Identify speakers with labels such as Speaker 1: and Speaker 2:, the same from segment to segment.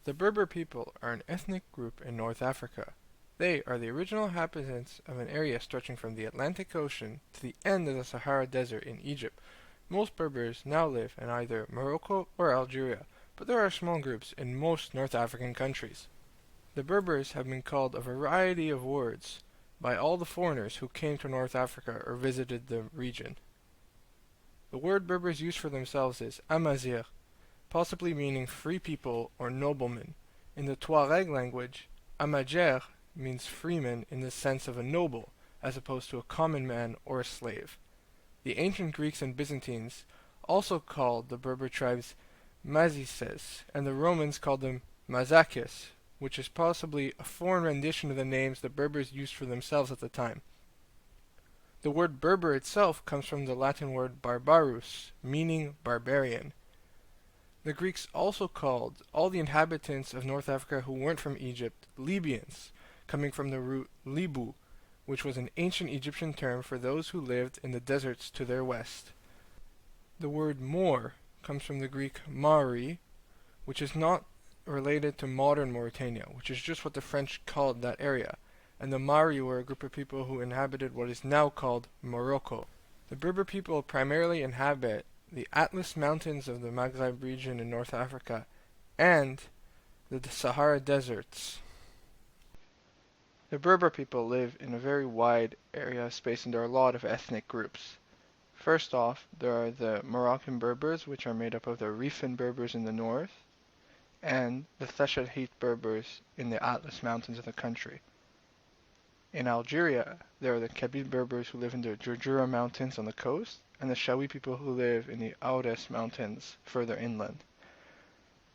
Speaker 1: The Berber people are an ethnic group in North Africa. They are the original inhabitants of an area stretching from the Atlantic Ocean to the end of the Sahara Desert in Egypt. Most Berbers now live in either Morocco or Algeria, but there are small groups in most North African countries. The Berbers have been called a variety of words by all the foreigners who came to North Africa or visited the region. The word Berbers use for themselves is Amazigh, possibly meaning free people or noblemen. In the Tuareg language, Amajir means freeman in the sense of a noble, as opposed to a common man or a slave. The ancient Greeks and Byzantines also called the Berber tribes Mazices, and the Romans called them Mazakis, which is possibly a foreign rendition of the names the Berbers used for themselves at the time. The word Berber itself comes from the Latin word barbarus, meaning barbarian. The Greeks also called all the inhabitants of North Africa who weren't from Egypt Libyans, coming from the root libu, which was an ancient Egyptian term for those who lived in the deserts to their west. The word Moor comes from the Greek Mari, which is not related to modern Mauritania, which is just what the French called that area, and the Mari were a group of people who inhabited what is now called Morocco. The Berber people primarily inhabit the Atlas Mountains of the Maghreb region in North Africa, and the Sahara deserts. The Berber people live in a very wide area of space, and there are a lot of ethnic groups. First off, there are the Moroccan Berbers, which are made up of the Rifin Berbers in the north, and the Theshahit Berbers in the Atlas Mountains of the country. In Algeria, there are the Kabyle Berbers who live in the Jurjura Mountains on the coast, and the Shawi people who live in the Aures Mountains further inland.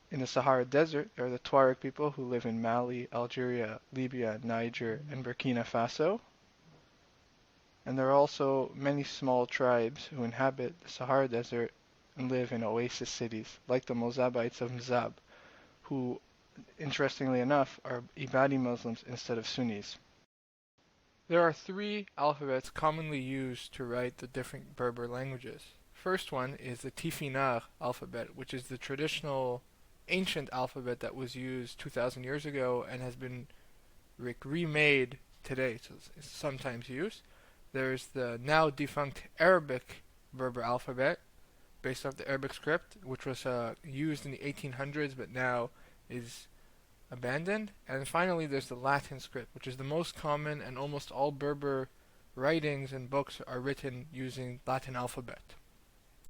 Speaker 1: In the Sahara Desert, there are the Tuareg people who live in Mali, Algeria, Libya, Niger, and Burkina Faso. And there are also many small tribes who inhabit the Sahara Desert and live in oasis cities, like the Mozabites of Mzab, who, interestingly enough, are Ibadi Muslims instead of Sunnis. There are three alphabets commonly used to write the different Berber languages. First one is the Tifinagh alphabet, which is the traditional ancient alphabet that was used 2,000 years ago and has been remade today, so it's sometimes used. There's the now defunct Arabic Berber alphabet, based off the Arabic script, which was used in the 1800s but now is abandoned. And finally there's the Latin script, which is the most common, and almost all Berber writings and books are written using Latin alphabet.